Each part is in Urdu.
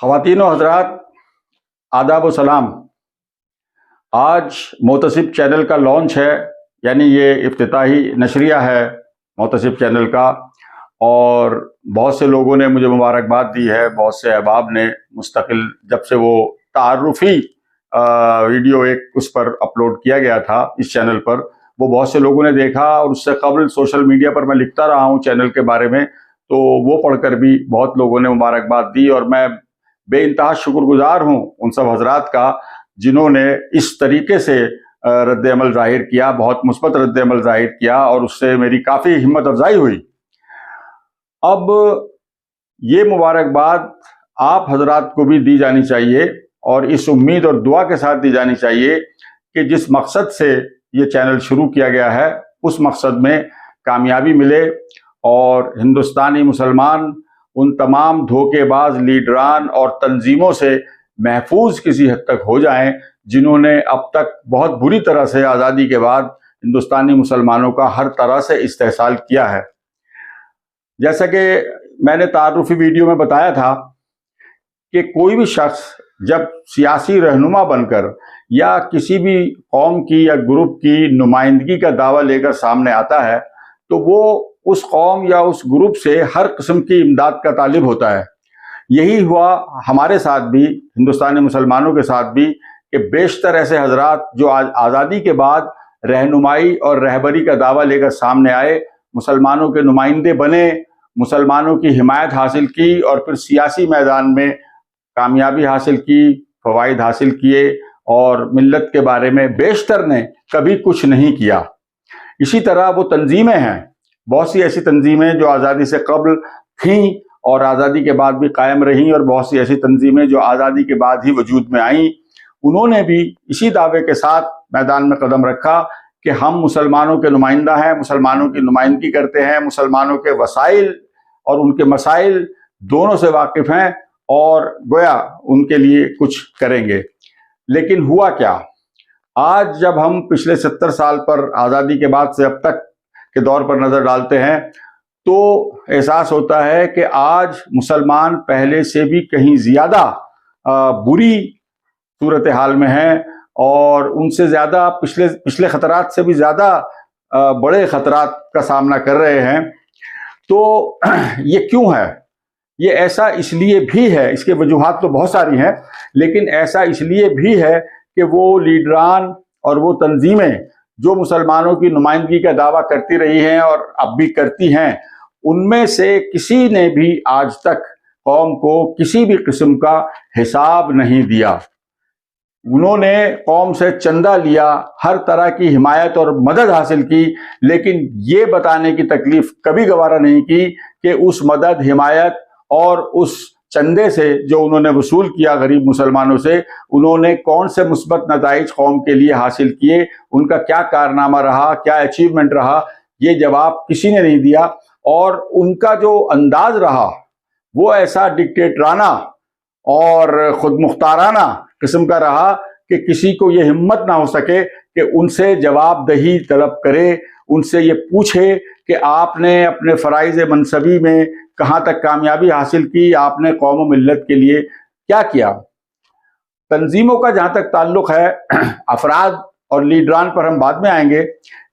خواتین و حضرات، آداب و سلام۔ آج محتسب چینل کا لانچ ہے، یعنی یہ افتتاحی نشریہ ہے محتسب چینل کا، اور بہت سے لوگوں نے مجھے مبارکباد دی ہے، بہت سے احباب نے مستقل جب سے وہ تعارفی ویڈیو ایک اس پر اپلوڈ کیا گیا تھا اس چینل پر، وہ بہت سے لوگوں نے دیکھا، اور اس سے قبل سوشل میڈیا پر میں لکھتا رہا ہوں چینل کے بارے میں، تو وہ پڑھ کر بھی بہت لوگوں نے مبارکباد دی، اور میں بے انتہا شکر گزار ہوں ان سب حضرات کا جنہوں نے اس طریقے سے رد عمل ظاہر کیا، بہت مثبت رد عمل ظاہر کیا، اور اس سے میری کافی ہمت افزائی ہوئی۔ اب یہ مبارکباد آپ حضرات کو بھی دی جانی چاہیے، اور اس امید اور دعا کے ساتھ دی جانی چاہیے کہ جس مقصد سے یہ چینل شروع کیا گیا ہے اس مقصد میں کامیابی ملے، اور ہندوستانی مسلمان ان تمام دھوکے باز لیڈران اور تنظیموں سے محفوظ کسی حد تک ہو جائیں جنہوں نے اب تک بہت بری طرح سے آزادی کے بعد ہندوستانی مسلمانوں کا ہر طرح سے استحصال کیا ہے۔ جیسا کہ میں نے تعارفی ویڈیو میں بتایا تھا کہ کوئی بھی شخص جب سیاسی رہنما بن کر یا کسی بھی قوم کی یا گروپ کی نمائندگی کا دعویٰ لے کر سامنے آتا ہے تو وہ اس قوم یا اس گروپ سے ہر قسم کی امداد کا طالب ہوتا ہے۔ یہی ہوا ہمارے ساتھ بھی، ہندوستانی مسلمانوں کے ساتھ بھی، کہ بیشتر ایسے حضرات جو آزادی کے بعد رہنمائی اور رہبری کا دعویٰ لے کر سامنے آئے، مسلمانوں کے نمائندے بنے، مسلمانوں کی حمایت حاصل کی، اور پھر سیاسی میدان میں کامیابی حاصل کی، فوائد حاصل کیے، اور ملت کے بارے میں بیشتر نے کبھی کچھ نہیں کیا۔ اسی طرح وہ تنظیمیں ہیں، بہت سی ایسی تنظیمیں جو آزادی سے قبل تھیں اور آزادی کے بعد بھی قائم رہیں، اور بہت سی ایسی تنظیمیں جو آزادی کے بعد ہی وجود میں آئیں، انہوں نے بھی اسی دعوے کے ساتھ میدان میں قدم رکھا کہ ہم مسلمانوں کے نمائندہ ہیں، مسلمانوں کی نمائندگی کرتے ہیں، مسلمانوں کے وسائل اور ان کے مسائل دونوں سے واقف ہیں، اور گویا ان کے لیے کچھ کریں گے۔ لیکن ہوا کیا؟ آج جب ہم پچھلے 70 سال پر آزادی کے بعد سے اب تک کے دور پر نظر ڈالتے ہیں تو احساس ہوتا ہے کہ آج مسلمان پہلے سے بھی کہیں زیادہ بری صورتحال میں ہیں، اور ان سے زیادہ پچھلے خطرات سے بھی زیادہ بڑے خطرات کا سامنا کر رہے ہیں۔ تو یہ کیوں ہے؟ یہ ایسا اس لیے بھی ہے، اس کے وجوہات تو بہت ساری ہیں، لیکن ایسا اس لیے بھی ہے کہ وہ لیڈران اور وہ تنظیمیں جو مسلمانوں کی نمائندگی کا دعویٰ کرتی رہی ہیں اور اب بھی کرتی ہیں، ان میں سے کسی نے بھی آج تک قوم کو کسی بھی قسم کا حساب نہیں دیا۔ انہوں نے قوم سے چندہ لیا، ہر طرح کی حمایت اور مدد حاصل کی، لیکن یہ بتانے کی تکلیف کبھی گوارا نہیں کی کہ اس مدد، حمایت اور اس چندے سے جو انہوں نے وصول کیا غریب مسلمانوں سے، انہوں نے کون سے مثبت نتائج قوم کے لیے حاصل کیے، ان کا کیا کارنامہ رہا، کیا اچیومنٹ رہا، یہ جواب کسی نے نہیں دیا۔ اور ان کا جو انداز رہا وہ ایسا ڈکٹیٹرانہ اور خود مختارانہ قسم کا رہا کہ کسی کو یہ ہمت نہ ہو سکے کہ ان سے جواب دہی طلب کرے، ان سے یہ پوچھے کہ آپ نے اپنے فرائض منصبی میں کہاں تک کامیابی حاصل کی، آپ نے قوم و ملت کے لیے کیا کیا۔ تنظیموں کا جہاں تک تعلق ہے، افراد اور لیڈران پر ہم بعد میں آئیں گے،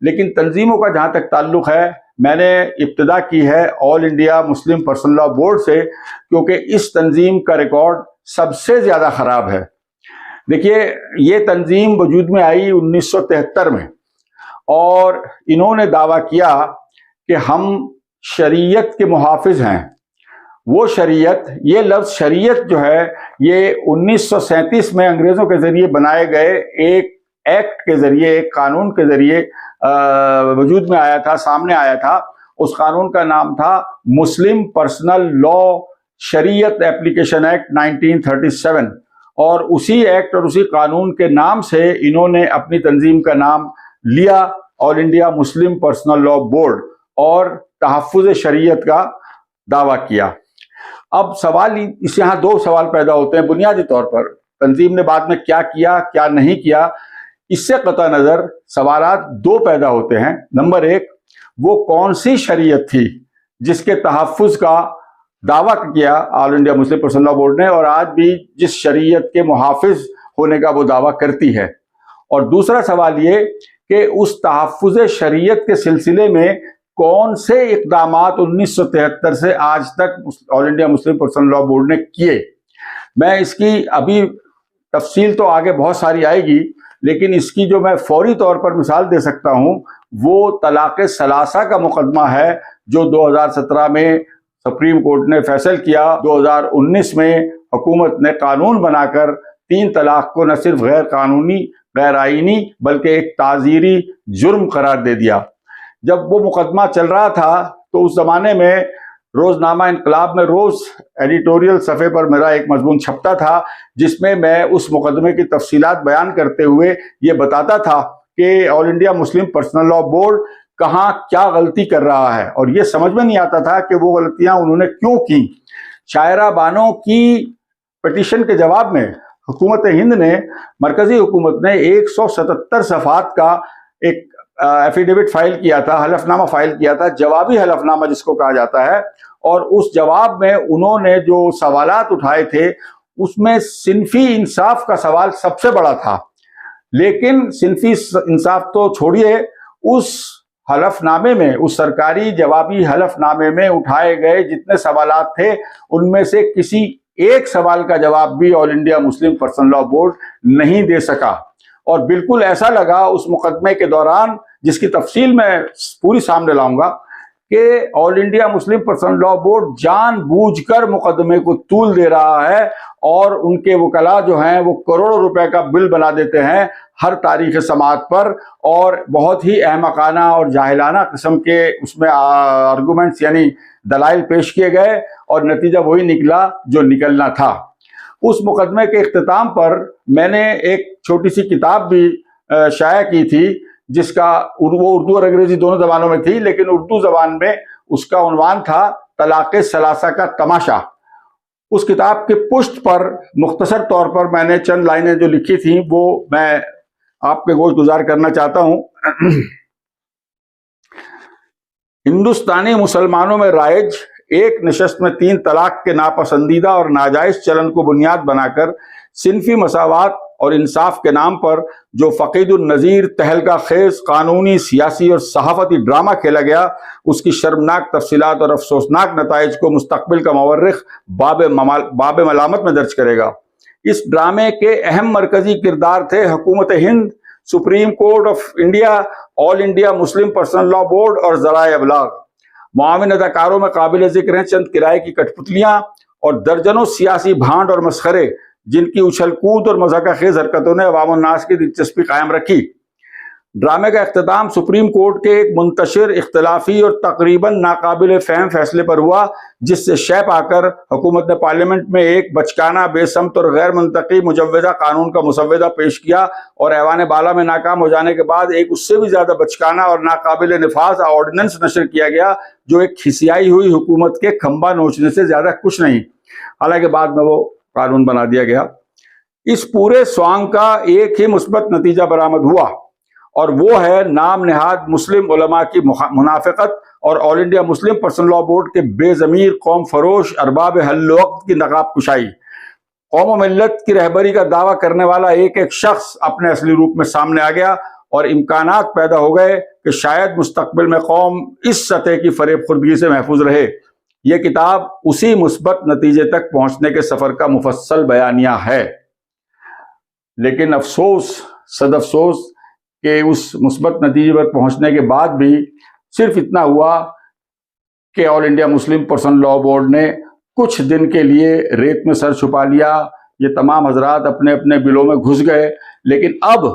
لیکن تنظیموں کا جہاں تک تعلق ہے، میں نے ابتدا کی ہے All India Muslim personal law Board سے، کیونکہ اس تنظیم کا ریکارڈ سب سے زیادہ خراب ہے۔ دیکھیے، یہ تنظیم وجود میں آئی 1973 میں، اور انہوں نے دعویٰ کیا کہ ہم شریعت کے محافظ ہیں۔ وہ شریعت، یہ لفظ شریعت جو ہے، یہ 1937 میں انگریزوں کے ذریعے بنائے گئے ایک ایکٹ کے ذریعے، ایک قانون کے ذریعے وجود میں آیا تھا، سامنے آیا تھا۔ اس قانون کا نام تھا مسلم پرسنل لاء شریعت اپلیکیشن ایکٹ 1937، اور اسی ایکٹ اور اسی قانون کے نام سے انہوں نے اپنی تنظیم کا نام لیا، All India Muslim personal law board, اور تحفظ شریعت کا دعویٰ کیا۔ اب سوال اس یہاں دو سوال پیدا ہوتے ہیں بنیادی طور پر، تنظیم نے بعد میں کیا کیا، کیا نہیں کیا، اس سے قطع نظر سوالات دو پیدا ہوتے ہیں۔ نمبر ایک، وہ کون سی شریعت تھی جس کے تحفظ کا دعویٰ کیا آل India Muslim personal law board نے، اور آج بھی جس شریعت کے محافظ ہونے کا وہ دعویٰ کرتی ہے۔ اور دوسرا سوال یہ کہ اس تحفظ شریعت کے سلسلے میں کون سے اقدامات 1973 سے آج تک آل India Muslim personal law board نے کیے۔ میں اس کی ابھی تفصیل تو آگے بہت ساری آئے گی، لیکن اس کی جو میں فوری طور پر مثال دے سکتا ہوں وہ طلاق ثلاثہ کا مقدمہ ہے، جو 2017 میں سپریم کورٹ نے فیصل کیا۔ 2019 میں حکومت نے قانون بنا کر 3 طلاق کو نہ صرف غیر قانونی، غیر آئینی، بلکہ ایک تعزیری جرم قرار دے دیا۔ جب وہ مقدمہ چل رہا تھا تو اس زمانے میں روزنامہ انقلاب میں روز ایڈیٹوریل صفحے پر میرا ایک مضمون چھپتا تھا، جس میں میں اس مقدمے کی تفصیلات بیان کرتے ہوئے یہ بتاتا تھا کہ آل India Muslim personal law Board کہاں کیا غلطی کر رہا ہے، اور یہ سمجھ میں نہیں آتا تھا کہ وہ غلطیاں انہوں نے کیوں کی۔ شاعرہ بانو کی پٹیشن کے جواب میں حکومت ہند نے، مرکزی حکومت نے 177 صفحات کا ایک ایفیڈیوٹ فائل کیا تھا، حلف نامہ فائل کیا تھا، جوابی حلف نامہ جس کو کہا جاتا ہے، اور اس جواب میں انہوں نے جو سوالات اٹھائے تھے اس میں صنفی انصاف کا سوال سب سے بڑا تھا۔ لیکن صنفی انصاف تو چھوڑیے، اس حلف نامے میں، اس سرکاری جوابی حلف نامے میں اٹھائے گئے جتنے سوالات تھے ان میں سے کسی ایک سوال کا جواب بھی All India Muslim personal law Board نہیں دے سکا۔ اور بالکل ایسا لگا اس مقدمے کے دوران، جس کی تفصیل میں پوری سامنے لاؤں گا، کہ آل India Muslim personal law Board جان بوجھ کر مقدمے کو طول دے رہا ہے، اور ان کے وکلاء جو ہیں وہ کروڑوں روپے کا بل بنا دیتے ہیں ہر تاریخ سماعت پر، اور بہت ہی احمقانہ اور جاہلانہ قسم کے اس میں آرگومنٹس یعنی دلائل پیش کیے گئے، اور نتیجہ وہی نکلا جو نکلنا تھا۔ اس مقدمے کے اختتام پر میں نے ایک چھوٹی سی کتاب بھی شائع کی تھی، جس کا وہ اردو اور انگریزی دونوں زبانوں میں تھی، لیکن اردو زبان میں اس کا عنوان تھا طلاق ثلاثہ کا تماشا۔ اس کتاب کے پشت پر مختصر طور پر میں نے چند لائنیں جو لکھی تھیں وہ میں آپ کے گوش گزار کرنا چاہتا ہوں۔ ہندوستانی مسلمانوں میں رائج ایک نشست میں 3 طلاق کے ناپسندیدہ اور ناجائز چلن کو بنیاد بنا کر صنفی مساوات اور انصاف کے نام پر جو فقید النظیر تہلکہ خیز قانونی، سیاسی اور صحافتی ڈرامہ کھیلا گیا، اس کی شرمناک تفصیلات اور افسوسناک نتائج کو مستقبل کا مورخ باب ملامت میں درج کرے گا۔ اس ڈرامے کے اہم مرکزی کردار تھے حکومت ہند، supreme court of India, all India Muslim personal law board اور ذرائع ابلاغ۔ معاون اداکاروں میں قابل ذکر ہیں چند کرائے کی کٹ پتلیاں اور درجنوں سیاسی بھانڈ اور مسخرے، جن کی اچھل کود اور مضحکہ خیز حرکتوں نے عوام الناس کی دلچسپی قائم رکھی۔ ڈرامے کا اختتام سپریم کورٹ کے ایک منتشر، اختلافی اور تقریباً ناقابل فہم فیصلے پر ہوا، جس سے شے پا کر حکومت نے پارلیمنٹ میں ایک بچکانہ، بے سمت اور غیر منطقی مجوزہ قانون کا مسودہ پیش کیا، اور ایوان بالا میں ناکام ہو جانے کے بعد ایک اس سے بھی زیادہ بچکانہ اور ناقابل نفاذ آرڈیننس نشر کیا گیا، جو ایک کھسیائی ہوئی حکومت کے کھمبا نوچنے سے زیادہ کچھ نہیں، حالانکہ بعد میں وہ قانون بنا دیا گیا۔ اس پورے سوانگ کا ایک ہی مثبت نتیجہ برآمد ہوا، اور وہ ہے نام نہاد مسلم علماء کی منافقت اور all India Muslim personal law board کے بے ضمیر، قوم فروش ارباب حل وقت کی نقاب کشائی۔ قوم و ملت کی رہبری کا دعویٰ کرنے والا ایک ایک شخص اپنے اصلی روپ میں سامنے آ گیا، اور امکانات پیدا ہو گئے کہ شاید مستقبل میں قوم اس سطح کی فریب خوردگی سے محفوظ رہے۔ یہ کتاب اسی مثبت نتیجے تک پہنچنے کے سفر کا مفصل بیانیہ ہے، لیکن افسوس، صد افسوس کہ اس مثبت نتیجے پر پہنچنے کے بعد بھی صرف اتنا ہوا کہ آل India Muslim personal law board نے کچھ دن کے لیے ریت میں سر چھپا لیا، یہ تمام حضرات اپنے اپنے بلوں میں گھس گئے۔ لیکن اب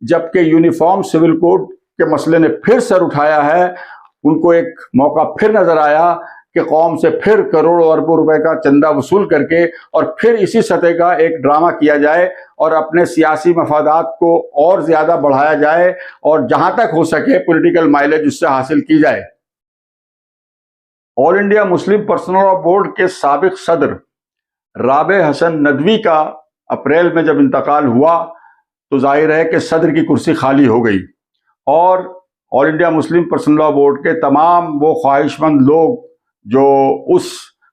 جبکہ یونیفارم سول کوڈ کے مسئلے نے پھر سر اٹھایا ہے، ان کو ایک موقع پھر نظر آیا کہ قوم سے پھر کروڑوں اربوں روپے کا چندہ وصول کر کے اور پھر اسی سطح کا ایک ڈرامہ کیا جائے اور اپنے سیاسی مفادات کو اور زیادہ بڑھایا جائے، اور جہاں تک ہو سکے پولیٹیکل مائلیج اس سے حاصل کی جائے۔ All India Muslim personal law board کے سابق صدر رابع حسن ندوی کا اپریل میں جب انتقال ہوا تو ظاہر ہے کہ صدر کی کرسی خالی ہو گئی، اور all India Muslim personal law board کے تمام وہ خواہش مند لوگ جو اس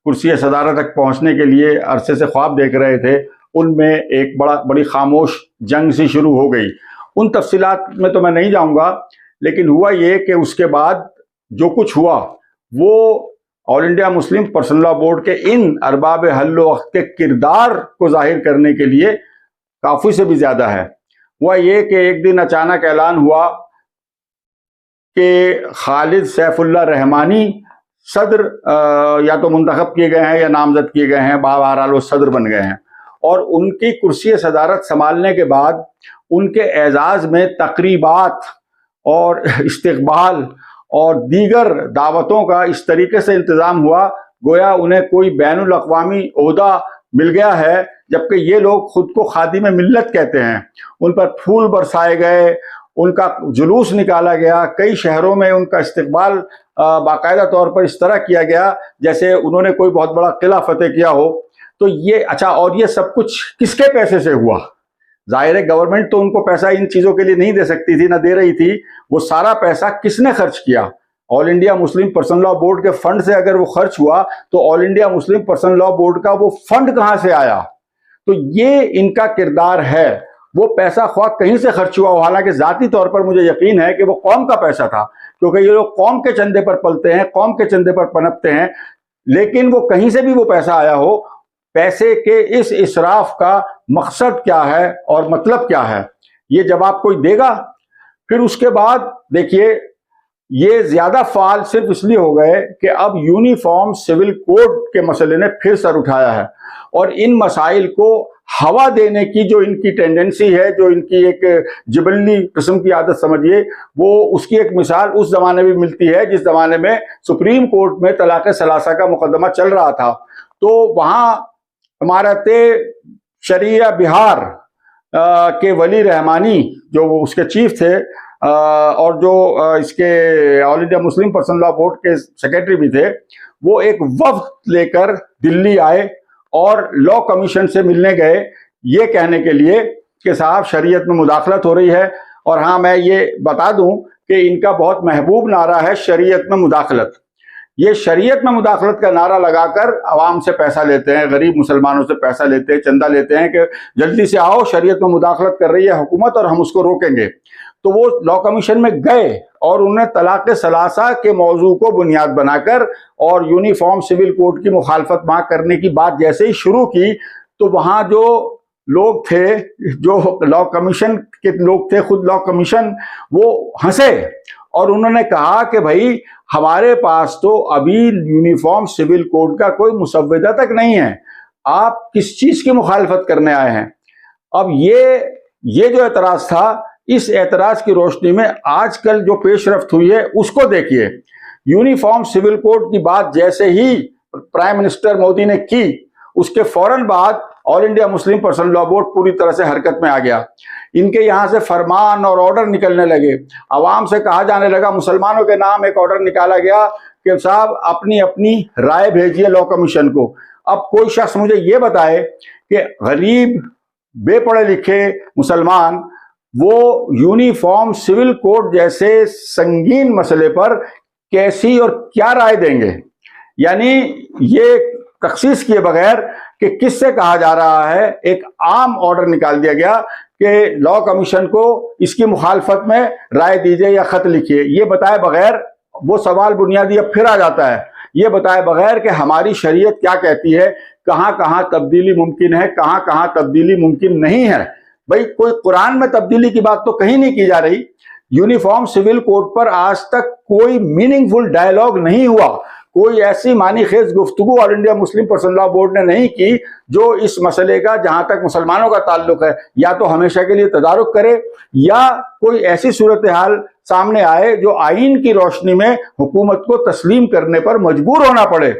کرسی صدارت تک پہنچنے کے لیے عرصے سے خواب دیکھ رہے تھے، ان میں ایک بڑی خاموش جنگ سی شروع ہو گئی۔ ان تفصیلات میں تو میں نہیں جاؤں گا، لیکن ہوا یہ کہ اس کے بعد جو کچھ ہوا وہ all India Muslim personal law board کے ان ارباب حل و عقد کے کردار کو ظاہر کرنے کے لیے کافی سے بھی زیادہ ہے۔ ہوا یہ کہ ایک دن اچانک اعلان ہوا کہ خالد سیف اللہ رحمانی صدر یا تو منتخب کیے گئے ہیں یا نامزد کیے گئے ہیں، بہرحال وہ صدر بن گئے ہیں، اور ان کی کرسی صدارت سنبھالنے کے بعد ان کے اعزاز میں تقریبات اور استقبال اور دیگر دعوتوں کا اس طریقے سے انتظام ہوا گویا انہیں کوئی بین الاقوامی عہدہ مل گیا ہے، جبکہ یہ لوگ خود کو خادم ملت کہتے ہیں۔ ان پر پھول برسائے گئے، ان کا جلوس نکالا گیا، کئی شہروں میں ان کا استقبال باقاعدہ طور پر اس طرح کیا گیا جیسے انہوں نے کوئی بہت بڑا قلعہ فتح کیا ہو۔ تو یہ اچھا، اور یہ سب کچھ کس کے پیسے سے ہوا؟ ظاہر ہے گورنمنٹ تو ان کو پیسہ ان چیزوں کے لیے نہیں دے سکتی تھی، نہ دے رہی تھی۔ وہ سارا پیسہ کس نے خرچ کیا؟ آل India Muslim personal law board کے فنڈ سے اگر وہ خرچ ہوا تو all India Muslim personal law board کا وہ فنڈ کہاں سے آیا؟ تو یہ ان کا کردار ہے۔ وہ پیسہ خواہ کہیں سے خرچ ہوا ہو، حالانکہ ذاتی طور پر مجھے یقین ہے کہ وہ قوم کا پیسہ تھا، کیونکہ یہ لوگ قوم کے چندے پر پلتے ہیں، قوم کے چندے پر پنپتے ہیں، لیکن وہ کہیں سے بھی وہ پیسہ آیا ہو، پیسے کے اس اسراف کا مقصد کیا ہے اور مطلب کیا ہے، یہ جواب کوئی دے گا؟ پھر اس کے بعد دیکھیے یہ زیادہ فعال صرف اس لیے ہو گئے کہ اب یونیفارم سول کوڈ کے مسئلے نے پھر سر اٹھایا ہے، اور ان مسائل کو ہوا دینے کی جو ان کی ٹینڈنسی ہے، جو ان کی ایک جبلی قسم کی عادت سمجھیے، وہ اس کی ایک مثال اس زمانے میں ملتی ہے جس زمانے میں سپریم کورٹ میں طلاق ثلاثہ کا مقدمہ چل رہا تھا۔ تو وہاں امارت شریعہ بہار کے ولی رحمانی جو اس کے چیف تھے اور جو اس کے all India Muslim personal law board کے سیکرٹری بھی تھے، وہ ایک وفد لے کر دلی آئے اور لاء کمیشن سے ملنے گئے، یہ کہنے کے لیے کہ صاحب شریعت میں مداخلت ہو رہی ہے۔ اور ہاں میں یہ بتا دوں کہ ان کا بہت محبوب نعرہ ہے شریعت میں مداخلت۔ یہ شریعت میں مداخلت کا نعرہ لگا کر عوام سے پیسہ لیتے ہیں، غریب مسلمانوں سے پیسہ لیتے ہیں، چندہ لیتے ہیں کہ جلدی سے آؤ، شریعت میں مداخلت کر رہی ہے حکومت اور ہم اس کو روکیں گے۔ تو وہ لاء کمیشن میں گئے اور انہوں نے طلاق ثلاثہ کے موضوع کو بنیاد بنا کر اور یونیفارم سول کوڈ کی مخالفت وہاں کرنے کی بات جیسے ہی شروع کی تو وہاں جو لوگ تھے، جو لاء کمیشن کے لوگ تھے، خود لاء کمیشن، وہ ہنسے اور انہوں نے کہا کہ بھائی ہمارے پاس تو ابھی یونیفارم سول کوڈ کا کوئی مسودہ تک نہیں ہے، آپ کس چیز کی مخالفت کرنے آئے ہیں؟ اب یہ جو اعتراض تھا، اس اعتراض کی روشنی میں آج کل جو پیش رفت ہوئی ہے اس کو دیکھیے۔ یونیفارم سول کوڈ کی بات جیسے ہی پرائم منسٹر مودی نے کی، اس کے فوراً بعد all India Muslim personal law board پوری طرح سے حرکت میں آ گیا۔ ان کے یہاں سے فرمان اور آرڈر نکلنے لگے، عوام سے کہا جانے لگا، مسلمانوں کے نام ایک آرڈر نکالا گیا کہ صاحب اپنی اپنی رائے بھیجیے لاء کمیشن کو۔ اب کوئی شخص مجھے یہ بتائے کہ غریب بے پڑھے لکھے مسلمان وہ یونیفارم سول کوڈ جیسے سنگین مسئلے پر کیسی اور کیا رائے دیں گے؟ یعنی یہ تخصیص کیے بغیر کہ کس سے کہا جا رہا ہے، ایک عام آرڈر نکال دیا گیا کہ لاء کمیشن کو اس کی مخالفت میں رائے دیجئے یا خط لکھیے۔ یہ بتائے بغیر وہ سوال بنیادی اب پھر آ جاتا ہے، یہ بتائے بغیر کہ ہماری شریعت کیا کہتی ہے، کہاں کہاں تبدیلی ممکن ہے، کہاں کہاں تبدیلی ممکن نہیں ہے۔ بھئی کوئی قرآن میں تبدیلی کی بات تو کہیں نہیں کی جا رہی۔ یونیفارم سول کوڈ پر آج تک کوئی میننگ فل ڈائلاگ نہیں ہوا، کوئی ایسی معنی خیز گفتگو all India Muslim personal law board نے نہیں کی جو اس مسئلے کا، جہاں تک مسلمانوں کا تعلق ہے، یا تو ہمیشہ کے لیے تدارک کرے یا کوئی ایسی صورتحال سامنے آئے جو آئین کی روشنی میں حکومت کو تسلیم کرنے پر مجبور ہونا پڑے۔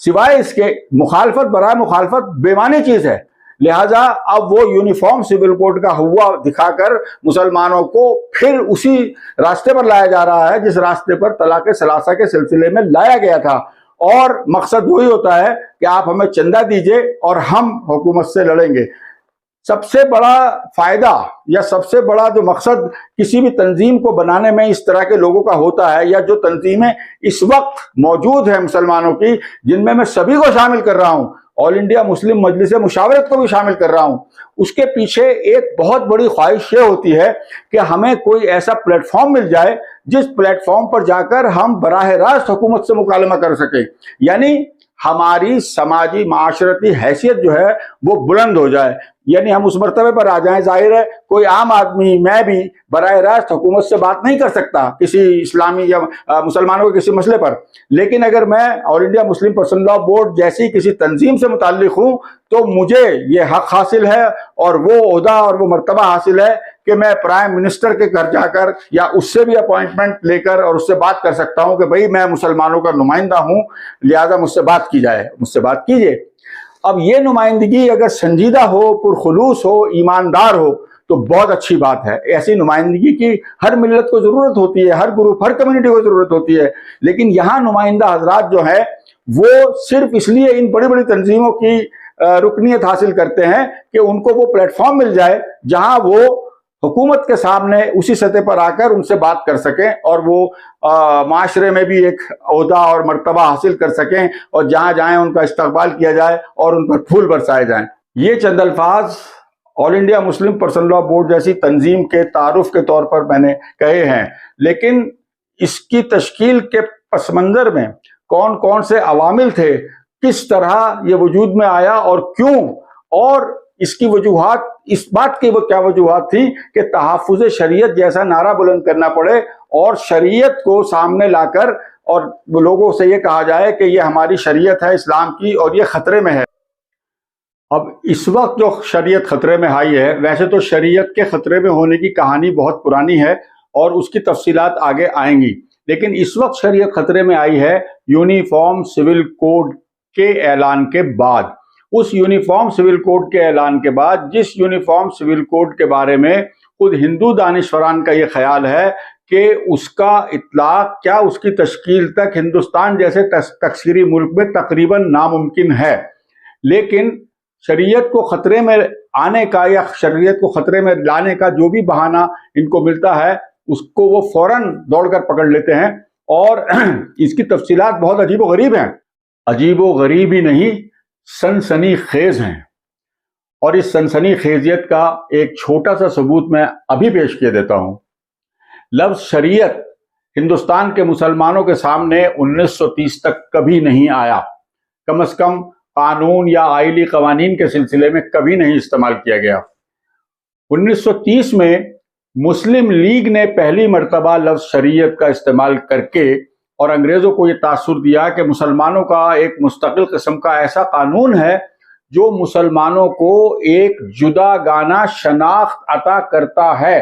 سوائے اس کے مخالفت برائے مخالفت بے معنی چیز ہے۔ لہٰذا اب وہ یونیفارم سول کوڈ کا ہوا دکھا کر مسلمانوں کو پھر اسی راستے پر لایا جا رہا ہے جس راستے پر طلاق ثلاثہ کے سلسلے میں لایا گیا تھا، اور مقصد وہی ہوتا ہے کہ آپ ہمیں چندہ دیجئے اور ہم حکومت سے لڑیں گے۔ سب سے بڑا فائدہ یا سب سے بڑا جو مقصد کسی بھی تنظیم کو بنانے میں اس طرح کے لوگوں کا ہوتا ہے، یا جو تنظیمیں اس وقت موجود ہیں مسلمانوں کی، جن میں سبھی کو شامل کر رہا ہوں، آل انڈیا مسلم مجلس مشاورت کو بھی شامل کر رہا ہوں، اس کے پیچھے ایک بہت بڑی خواہش یہ ہوتی ہے کہ ہمیں کوئی ایسا پلیٹ فارم مل جائے جس پلیٹ فارم پر جا کر ہم براہ راست حکومت سے مکالمہ کر سکیں، یعنی ہماری سماجی معاشرتی حیثیت جو ہے وہ بلند ہو جائے، یعنی ہم اس مرتبے پر آ جائیں۔ ظاہر ہے کوئی عام آدمی، میں بھی براہ راست حکومت سے بات نہیں کر سکتا کسی اسلامی یا مسلمانوں کے کسی مسئلے پر، لیکن اگر میں all India Muslim personal law board جیسی کسی تنظیم سے متعلق ہوں تو مجھے یہ حق حاصل ہے اور وہ عہدہ اور وہ مرتبہ حاصل ہے کہ میں پرائم منسٹر کے گھر جا کر یا اس سے بھی اپوائنٹمنٹ لے کر اور اس سے بات کر سکتا ہوں کہ بھئی میں مسلمانوں کا نمائندہ ہوں، لہذا مجھ سے بات کی جائے، مجھ سے بات کیجئے۔ اب یہ نمائندگی اگر سنجیدہ ہو، پرخلوص ہو، ایماندار ہو تو بہت اچھی بات ہے۔ ایسی نمائندگی کی ہر ملت کو ضرورت ہوتی ہے، ہر گروپ، ہر کمیونٹی کو ضرورت ہوتی ہے، لیکن یہاں نمائندہ حضرات جو ہیں وہ صرف اس لیے ان بڑی بڑی تنظیموں کی رکنیت حاصل کرتے ہیں کہ ان کو وہ پلیٹ فارم مل جائے جہاں وہ حکومت کے سامنے اسی سطح پر آ کر ان سے بات کر سکیں اور وہ معاشرے میں بھی ایک عہدہ اور مرتبہ حاصل کر سکیں، اور جہاں جائیں ان کا استقبال کیا جائے اور ان پر پھول برسائے جائیں۔ یہ چند الفاظ all India Muslim personal law board جیسی تنظیم کے تعارف کے طور پر میں نے کہے ہیں، لیکن اس کی تشکیل کے پس منظر میں کون کون سے عوامل تھے، کس طرح یہ وجود میں آیا اور کیوں، اور اس کی وجوہات، اس بات کی وہ کیا وجوہات تھی کہ تحفظ شریعت جیسا نعرہ بلند کرنا پڑے اور شریعت کو سامنے لا کر اور لوگوں سے یہ کہا جائے کہ یہ ہماری شریعت ہے اسلام کی اور یہ خطرے میں ہے۔ اب اس وقت جو شریعت خطرے میں آئی ہے، ویسے تو شریعت کے خطرے میں ہونے کی کہانی بہت پرانی ہے اور اس کی تفصیلات آگے آئیں گی، لیکن اس وقت شریعت خطرے میں آئی ہے یونیفارم سول کوڈ کے اعلان کے بعد۔ اس یونیفارم سول کوڈ کے اعلان کے بعد، جس یونیفارم سول کوڈ کے بارے میں خود ہندو دانشوران کا یہ خیال ہے کہ اس کا اطلاق کیا اس کی تشکیل تک ہندوستان جیسے تکثیری ملک میں تقریباً ناممکن ہے، لیکن شریعت کو خطرے میں آنے کا یا شریعت کو خطرے میں لانے کا جو بھی بہانہ ان کو ملتا ہے اس کو وہ فوراً دوڑ کر پکڑ لیتے ہیں، اور اس کی تفصیلات بہت عجیب و غریب ہیں، عجیب و غریب ہی نہیں، سنسنی خیز ہیں۔ اور اس سنسنی خیزیت کا ایک چھوٹا سا ثبوت میں ابھی پیش کیے دیتا ہوں۔ لفظ شریعت ہندوستان کے مسلمانوں کے سامنے 1930 تک کبھی نہیں آیا، کم از کم قانون یا آئلی قوانین کے سلسلے میں کبھی نہیں استعمال کیا گیا۔ 1930 میں مسلم لیگ نے پہلی مرتبہ لفظ شریعت کا استعمال کر کے اور انگریزوں کو یہ تاثر دیا کہ مسلمانوں کا ایک مستقل قسم کا ایسا قانون ہے جو مسلمانوں کو ایک جدا گانہ شناخت عطا کرتا ہے۔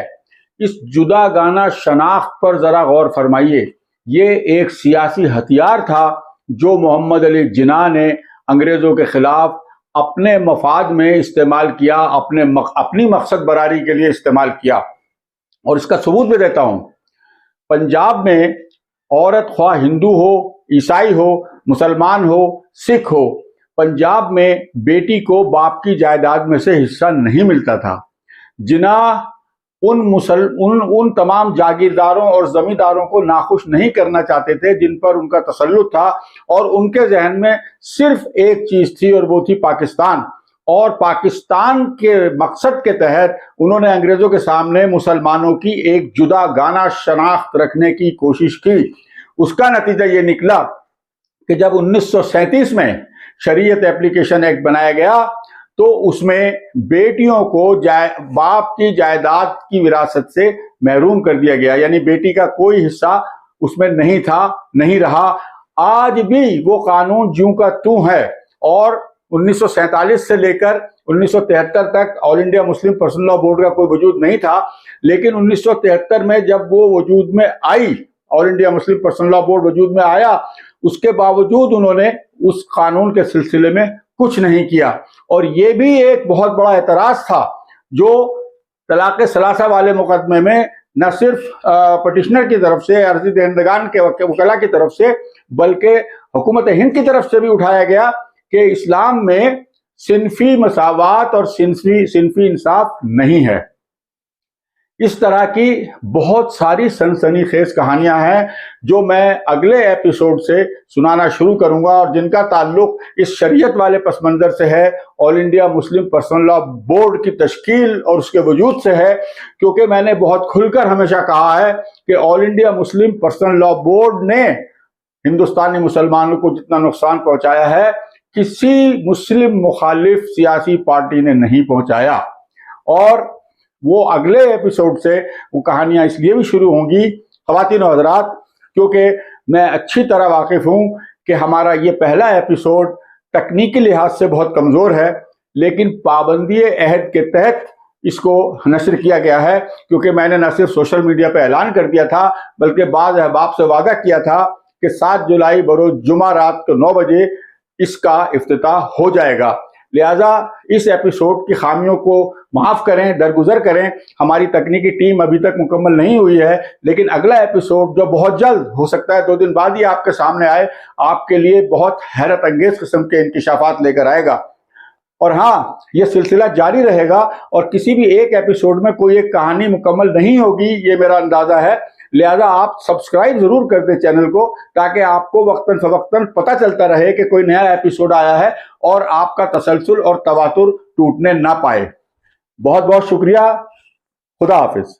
اس جدا گانہ شناخت پر ذرا غور فرمائیے، یہ ایک سیاسی ہتھیار تھا جو محمد علی جناح نے انگریزوں کے خلاف اپنے مفاد میں استعمال کیا، اپنی مقصد براری کے لیے استعمال کیا، اور اس کا ثبوت بھی دیتا ہوں۔ پنجاب میں عورت خواہ ہندو ہو، عیسائی ہو، مسلمان ہو، سکھ ہو، پنجاب میں بیٹی کو باپ کی جائیداد میں سے حصہ نہیں ملتا تھا۔ جناح ان تمام جاگیرداروں اور زمینداروں کو ناخوش نہیں کرنا چاہتے تھے جن پر ان کا تسلط تھا، اور ان کے ذہن میں صرف ایک چیز تھی اور وہ تھی پاکستان، اور پاکستان کے مقصد کے تحت انہوں نے انگریزوں کے سامنے مسلمانوں کی ایک جدا گانہ شناخت رکھنے کی کوشش کی۔ اس کا نتیجہ یہ نکلا کہ جب 1937 میں شریعت اپلیکیشن ایکٹ بنایا گیا تو اس میں بیٹیوں کو باپ کی جائیداد کی وراثت سے محروم کر دیا گیا، یعنی بیٹی کا کوئی حصہ اس میں نہیں تھا، نہیں رہا۔ آج بھی وہ قانون جوں کا توں ہے، اور 1947 سے لے کر 1973 تک آل India Muslim personal law board کا کوئی وجود نہیں تھا، لیکن 1973 میں جب وہ وجود میں آئی، all India Muslim personal law board وجود میں آیا، اس کے باوجود انہوں نے اس قانون کے سلسلے میں کچھ نہیں کیا۔ اور یہ بھی ایک بہت بڑا اعتراض تھا جو طلاق ثلاثہ والے مقدمے میں نہ صرف پٹیشنر کی طرف سے، عرضی دہندگان کے وکلاء کی طرف سے، بلکہ حکومت ہند کی طرف سے بھی اٹھایا گیا کہ اسلام میں صنفی مساوات اور صنفی انصاف نہیں ہے۔ اس طرح کی بہت ساری سنسنی خیز کہانیاں ہیں جو میں اگلے ایپیسوڈ سے سنانا شروع کروں گا، اور جن کا تعلق اس شریعت والے پس منظر سے ہے، آل انڈیا مسلم پرسنل لا بورڈ کی تشکیل اور اس کے وجود سے ہے، کیونکہ میں نے بہت کھل کر ہمیشہ کہا ہے کہ آل انڈیا مسلم پرسنل لا بورڈ نے ہندوستانی مسلمانوں کو جتنا نقصان پہنچایا ہے، کسی مسلم مخالف سیاسی پارٹی نے نہیں پہنچایا۔ اور وہ اگلے ایپیسوڈ سے وہ کہانیاں اس لیے بھی شروع ہوں گی خواتین و حضرات، کیونکہ میں اچھی طرح واقف ہوں کہ ہمارا یہ پہلا ایپیسوڈ تکنیکی لحاظ سے بہت کمزور ہے، لیکن پابندی عہد کے تحت اس کو نشر کیا گیا ہے، کیونکہ میں نے نہ صرف سوشل میڈیا پہ اعلان کر دیا تھا بلکہ بعض احباب سے وعدہ کیا تھا کہ 7 جولائی بروز جمعہ رات کو 9 بجے اس کا افتتاح ہو جائے گا۔ لہٰذا اس ایپیسوڈ کی خامیوں کو معاف کریں، درگزر کریں۔ ہماری تکنیکی ٹیم ابھی تک مکمل نہیں ہوئی ہے، لیکن اگلا ایپیسوڈ جو بہت جلد ہو سکتا ہے 2 دن بعد ہی آپ کے سامنے آئے، آپ کے لیے بہت حیرت انگیز قسم کے انکشافات لے کر آئے گا۔ اور ہاں، یہ سلسلہ جاری رہے گا، اور کسی بھی ایک ایپیسوڈ میں کوئی ایک کہانی مکمل نہیں ہوگی، یہ میرا اندازہ ہے۔ لہذا آپ سبسکرائب ضرور کر دیں چینل کو، تاکہ آپ کو وقتاً فوقتاً پتہ چلتا رہے کہ کوئی نیا ایپیسوڈ آیا ہے اور آپ کا تسلسل اور تواتر ٹوٹنے نہ پائے۔ بہت بہت شکریہ۔ خدا حافظ۔